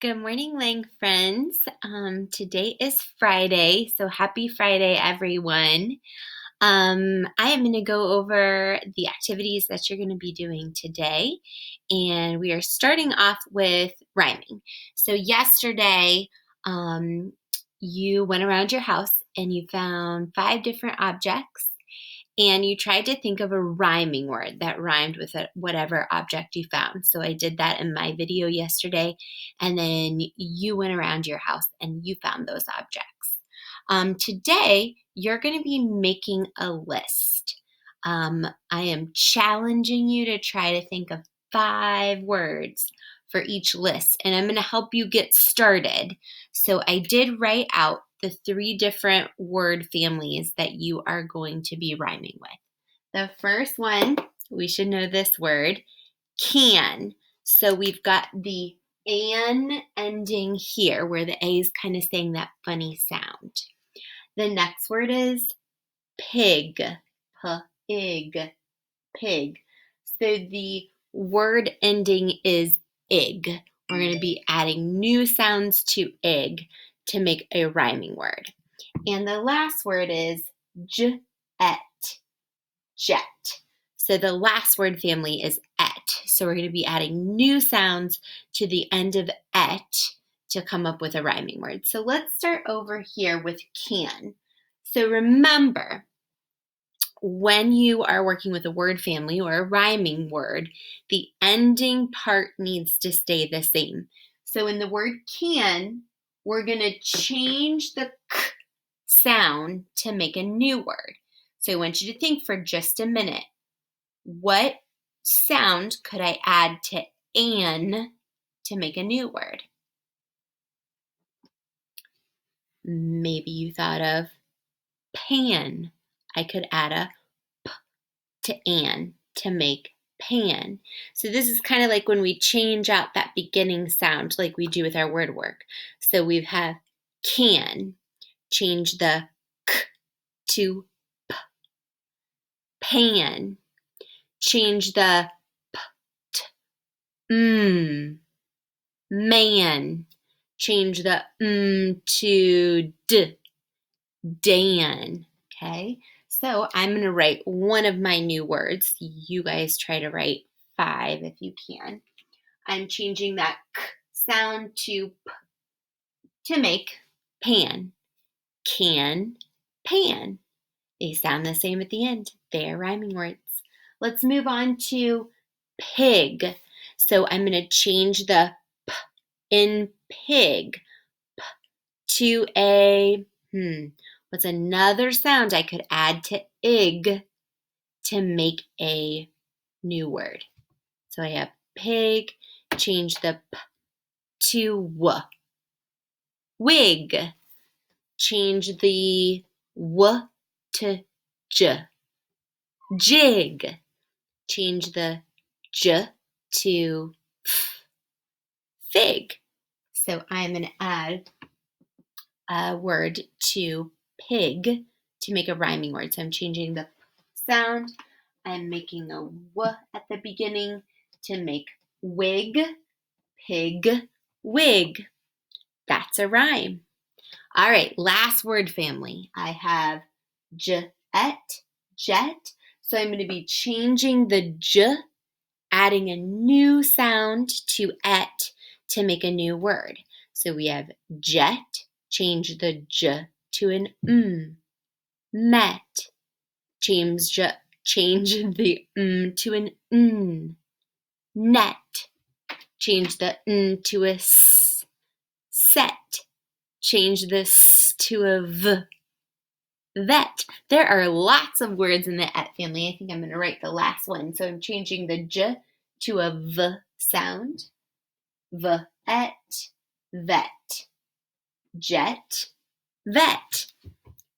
Good morning, Lang friends. Today is Friday, so happy Friday, everyone. I am going to go over the activities that you're going to be doing today, and we are starting off with rhyming. So yesterday, you went around your house and you found 5 different objects, and you tried to think of a rhyming word that rhymed with whatever object you found. So I did that in my video yesterday, and then you went around your house and you found those objects. Today, you're going to be making a list. I am challenging you to try to think of 5 words for each list, and I'm going to help you get started. So I did write out the 3 different word families that you are going to be rhyming with. The first one, we should know this word, can. So we've got the an ending here where the A is kind of saying that funny sound. The next word is pig. Pig. Pig. So the word ending is ig. We're going to be adding new sounds to ig to make a rhyming word. And the last word is jet. Jet. So the last word family is et. So we're going to be adding new sounds to the end of et to come up with a rhyming word. So let's start over here with can. So remember, when you are working with a word family or a rhyming word, the ending part needs to stay the same. So in the word can, we're going to change the k sound to make a new word. So I want you to think for just a minute. What sound could I add to an to make a new word? Maybe you thought of pan. I could add a p to an to make pan. So this is kind of like when we change out that beginning sound like we do with our word work. So we have can, change the k to p. Pan, change the p to man, change the to d. Dan. Okay, so I'm going to write one of my new words. You guys try to write 5 if you can. I'm changing that k sound to p to make pan. Can, pan. They sound the same at the end. They are rhyming words. Let's move on to pig. So I'm going to change the p in pig p to a, what's another sound I could add to ig to make a new word? So I have pig, change the p to w. Wig, change the w to j. Jig, change the j to f. Fig. So I'm going to add a word to pig to make a rhyming word. So I'm changing the sound. I'm making a w at the beginning to make wig, pig, wig. That's a rhyme. All right, last word family. I have jet, jet. So I'm going to be changing the j, adding a new sound to et to make a new word. So we have jet, change the j to an met. Change the to an net. Change the to a s. Set. Change the s to a v. Vet. There are lots of words in the et family. I think I'm going to write the last one. So I'm changing the j to a v sound. Vet, vet, jet, vet.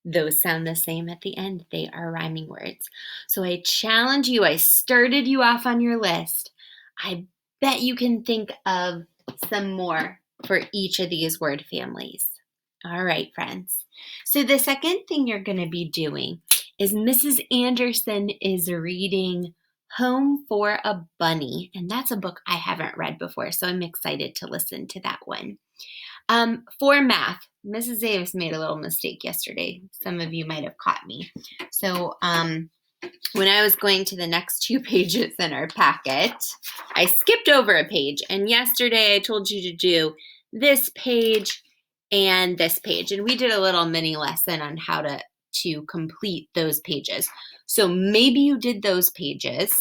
Those sound the same at the end. They are rhyming words. So I challenge you. I started you off on your list. I bet you can think of some more for each of these word families. All right, friends. So the second thing you're going to be doing is Mrs. Anderson is reading Home for a Bunny. And that's a book I haven't read before, so I'm excited to listen to that one. For math, Mrs. Davis made a little mistake yesterday. Some of you might have caught me. So when I was going to the next 2 pages in our packet, I skipped over a page. And yesterday I told you to do this page and this page. And we did a little mini lesson on how to complete those pages. So maybe you did those pages,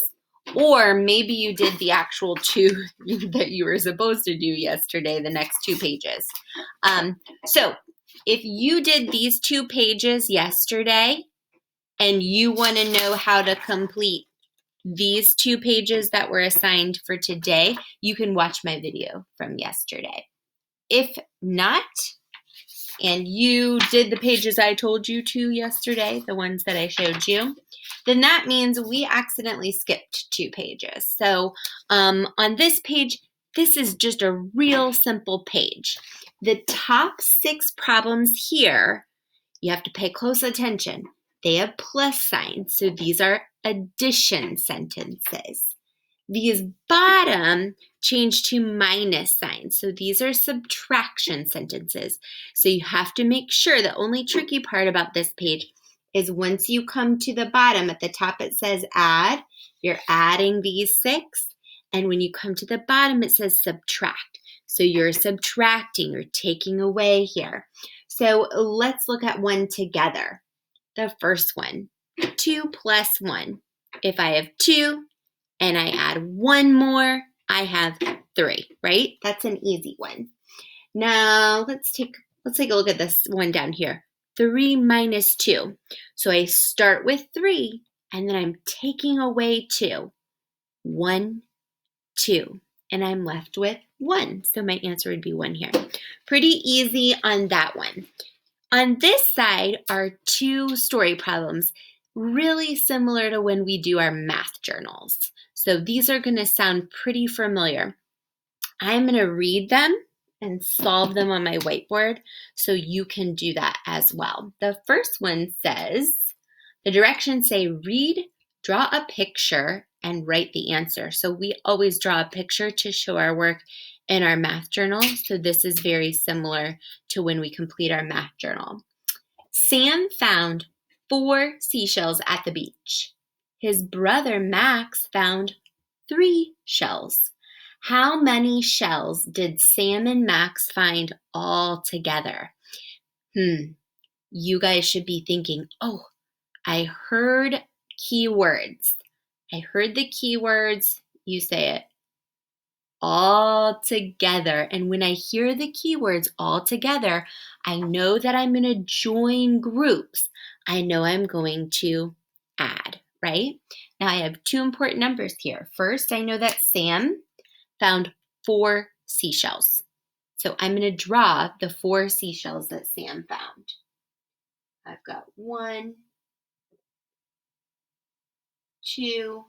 or maybe you did the actual 2 that you were supposed to do yesterday, the next 2 pages. So if you did these 2 pages yesterday and you want to know how to complete these 2 pages that were assigned for today, you can watch my video from yesterday. If not, and you did the pages I told you to yesterday, the ones that I showed you, then that means we accidentally skipped 2 pages. So on this page, this is just a real simple page. The top 6 problems here, you have to pay close attention. They have plus signs, so these are addition sentences. These bottom change to minus signs, so these are subtraction sentences. So you have to make sure the only tricky part about this page is once you come to the bottom, at the top it says add, you're adding these 6, and when you come to the bottom it says subtract. So you're subtracting, you're taking away here. So let's look at one together. The first one, 2 plus 1. If I have 2, and I add 1 more, I have 3, right? That's an easy one. Now let's take a look at this one down here. 3 minus 2. So I start with 3, and then I'm taking away 2. 1, 2, and I'm left with 1. So my answer would be 1 here. Pretty easy on that one. On this side are 2 story problems, really similar to when we do our math journals. So these are going to sound pretty familiar. I'm going to read them and solve them on my whiteboard so you can do that as well. The first one says, the directions say read, draw a picture, and write the answer. So we always draw a picture to show our work in our math journal. So this is very similar to when we complete our math journal. Sam found 4 seashells at the beach. His brother Max found 3 shells. How many shells did Sam and Max find all together? You guys should be thinking, oh, I heard keywords. I heard the keywords. You say it. All together. And when I hear the keywords all together, I know that I'm going to join groups. I know I'm going to add, right? Now I have 2 important numbers here. First, I know that Sam found 4 seashells. So I'm going to draw the 4 seashells that Sam found. I've got 1, 2,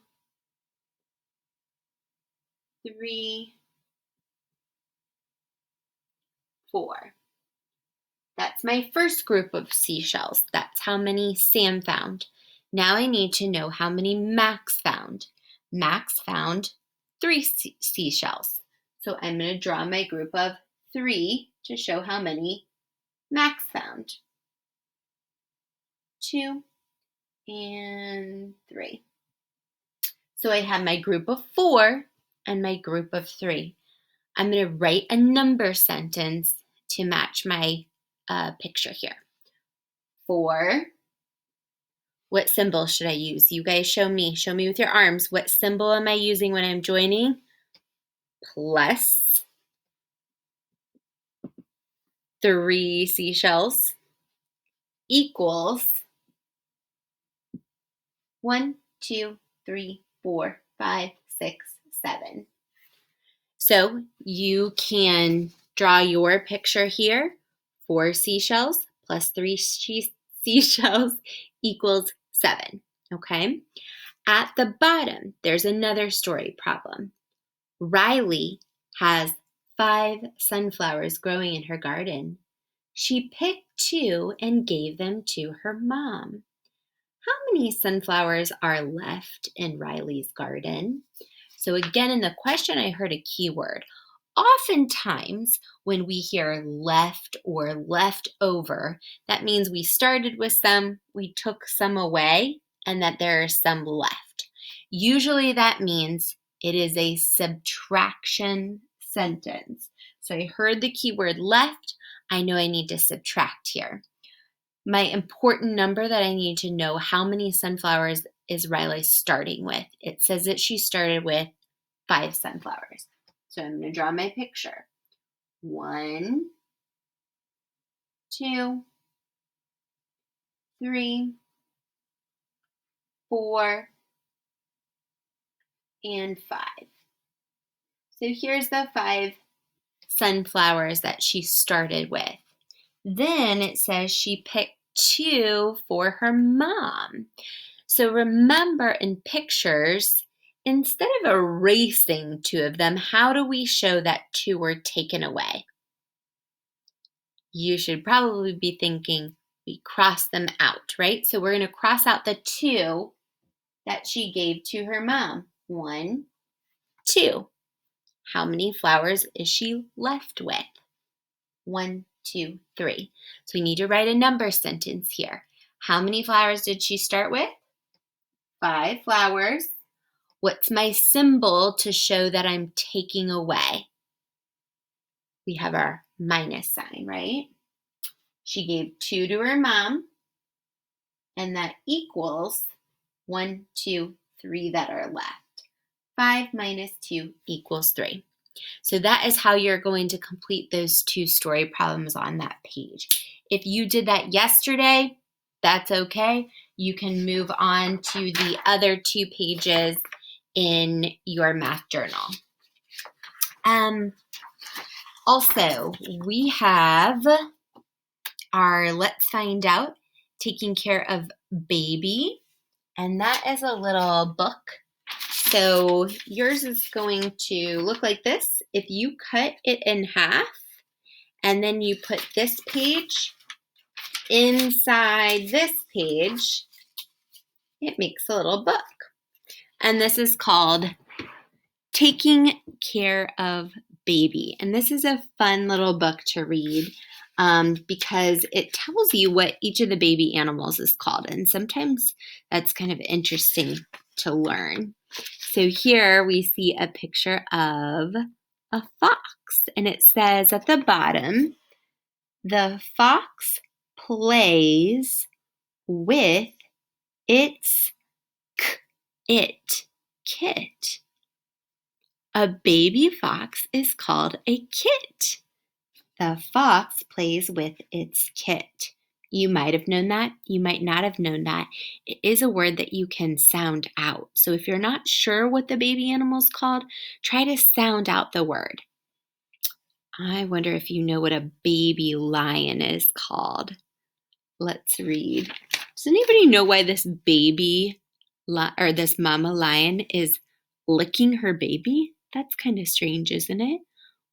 3, 4. That's my first group of seashells. That's how many Sam found. Now I need to know how many Max found. Max found 3 seashells. So I'm going to draw my group of 3 to show how many Max found. 2 and 3. So I have my group of 4 and my group of 3. I'm going to write a number sentence to match my picture here. 4. What symbol should I use? You guys show me. Show me with your arms. What symbol am I using when I'm joining? Plus 3 seashells equals 1, 2, 3, 4, 5, 6, 7. So you can draw your picture here. 4 seashells plus 3 seashells equals 7, okay? At the bottom, there's another story problem. Riley has 5 sunflowers growing in her garden. She picked 2 and gave them to her mom. How many sunflowers are left in Riley's garden? So again, in the question, I heard a keyword. Oftentimes, when we hear left or left over, that means we started with some, we took some away, and that there are some left. Usually that means it is a subtraction sentence. So I heard the keyword left. I know I need to subtract here. My important number that I need to know, how many sunflowers is Riley starting with? It says that she started with 5 sunflowers. So I'm going to draw my picture. 1, 2, 3, 4, and 5. So here's the 5 sunflowers that she started with. Then it says she picked 2 for her mom. So remember, in pictures, instead of erasing 2 of them, how do we show that 2 were taken away? You should probably be thinking we cross them out, right? So we're going to cross out the 2 that she gave to her mom. 1, 2. How many flowers is she left with? 1, 2, 3. So we need to write a number sentence here. How many flowers did she start with? 5 flowers. What's my symbol to show that I'm taking away? We have our minus sign, right? She gave 2 to her mom, and that equals 1, 2, 3 that are left. 5 minus 2 equals 3. So that is how you're going to complete those 2 story problems on that page. If you did that yesterday, that's okay. You can move on to the other 2 pages in your math journal. Also, we have our Let's Find Out, Taking Care of Baby, and that is a little book. So yours is going to look like this. If you cut it in half and then you put this page inside this page, it makes a little book. And this is called Taking Care of Baby. And this is a fun little book to read because it tells you what each of the baby animals is called. And sometimes that's kind of interesting to learn. So here we see a picture of a fox. And it says at the bottom, the fox plays with its kit. A baby fox is called a kit. The fox plays with its kit. You might have known that. You might not have known that. It is a word that you can sound out. So if you're not sure what the baby animal is called, try to sound out the word. I wonder if you know what a baby lion is called. Let's read. Does anybody know why this this mama lion is licking her baby? That's kind of strange, isn't it?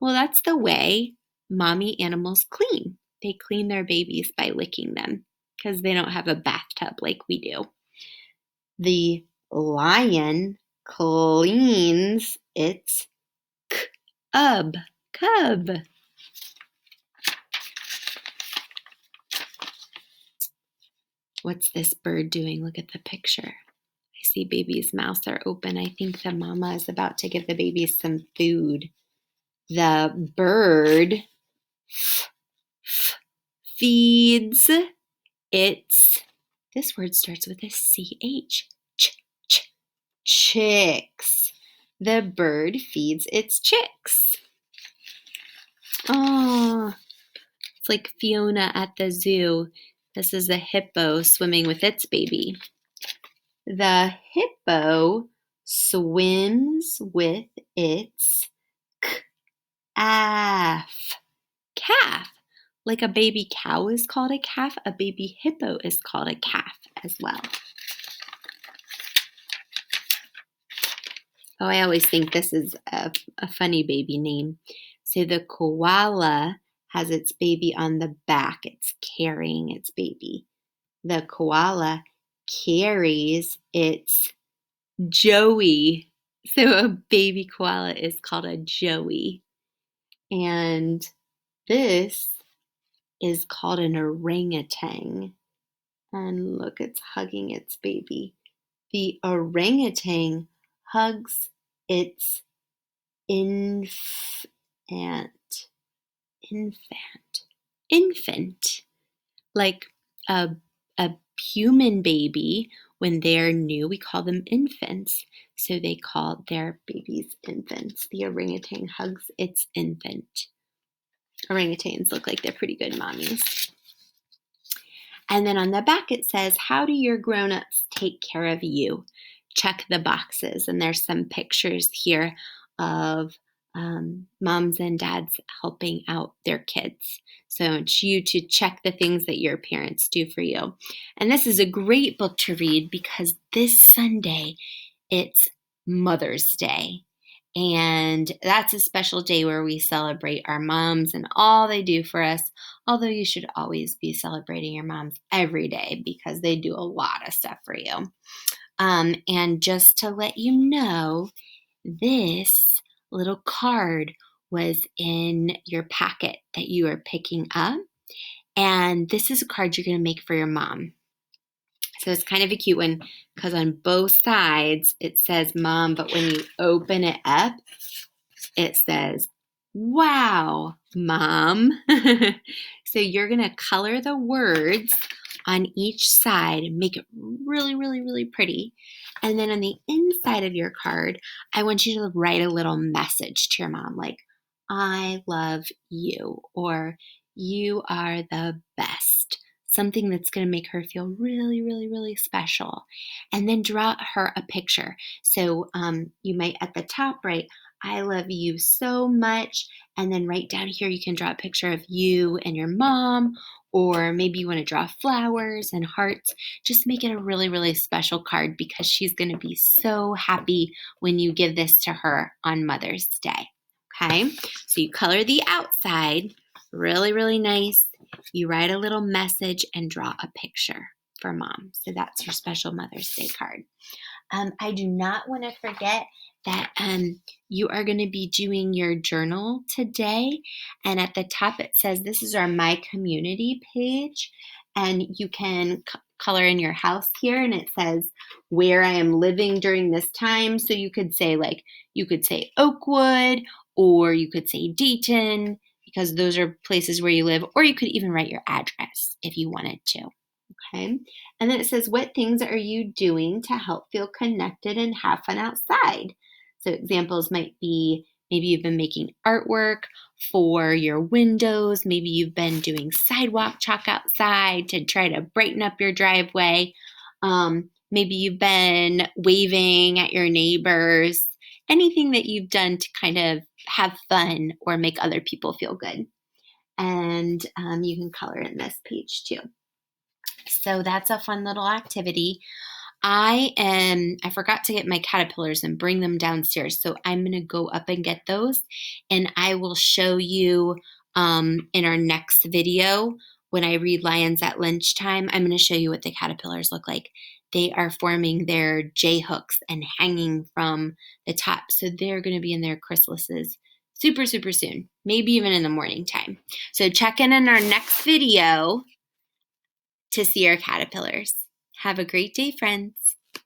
Well, that's the way mommy animals clean. They clean their babies by licking them because they don't have a bathtub like we do. The lion cleans its cub. What's this bird doing? Look at the picture. I see baby's mouths are open. I think the mama is about to give the baby some food. The bird feeds its, this word starts with a CH, chicks. The bird feeds its chicks. Oh, it's like Fiona at the zoo. This is a hippo swimming with its baby. The hippo swims with its calf. Like a baby cow is called a calf, a baby hippo is called a calf as well. Oh, I always think this is a funny baby name. So the koala has its baby on the back. It's carrying its baby. The koala carries its joey. So a baby koala is called a joey. And this is called an orangutan. And look, it's hugging its baby. The orangutan hugs its infant, infant, like a, a human baby. When they're new, we call them infants. So they call their babies infants. The orangutan hugs its infant. Orangutans look like they're pretty good mommies. And then on the back it says, how do your grown-ups take care of you? Check the boxes. And there's some pictures here of moms and dads helping out their kids. So it's you to check the things that your parents do for you. And this is a great book to read because this Sunday it's Mother's Day. And that's a special day where we celebrate our moms and all they do for us. Although you should always be celebrating your moms every day because they do a lot of stuff for you. And just to let you know, this little card was in your packet that you are picking up. And this is a card you're going to make for your mom. So it's kind of a cute one because on both sides it says mom, but when you open it up, it says, wow, mom. So you're going to color the words on each side and make it really, really, really pretty. And then on the inside of your card, I want you to write a little message to your mom like, I love you, or you are the best. Something that's going to make her feel really, really, really special. And then draw her a picture. So you might at the top write, I love you so much. And then right down here, you can draw a picture of you and your mom, or maybe you want to draw flowers and hearts. Just make it a really, really special card because she's going to be so happy when you give this to her on Mother's Day. Okay, so you color the outside really, really nice. You write a little message and draw a picture for mom. So that's your special Mother's Day card. I do not want to forget that you are going to be doing your journal today. And at the top it says, this is our My Community page. And you can color in your house here. And it says where I am living during this time. So you could say Oakwood, or you could say Dayton, because those are places where you live. Or you could even write your address if you wanted to. Okay, and then it says, what things are you doing to help feel connected and have fun outside? So examples might be, maybe you've been making artwork for your windows. Maybe you've been doing sidewalk chalk outside to try to brighten up your driveway. Maybe you've been waving at your neighbors. Anything that you've done to kind of have fun or make other people feel good. And you can color in this page too. So that's a fun little activity. I forgot to get my caterpillars and bring them downstairs. So I'm going to go up and get those, and I will show you in our next video when I read Lions at Lunchtime. I'm going to show you what the caterpillars look like. They are forming their J hooks and hanging from the top. So they're going to be in their chrysalises super, super soon, maybe even in the morning time. So check in our next video to see our caterpillars. Have a great day, friends.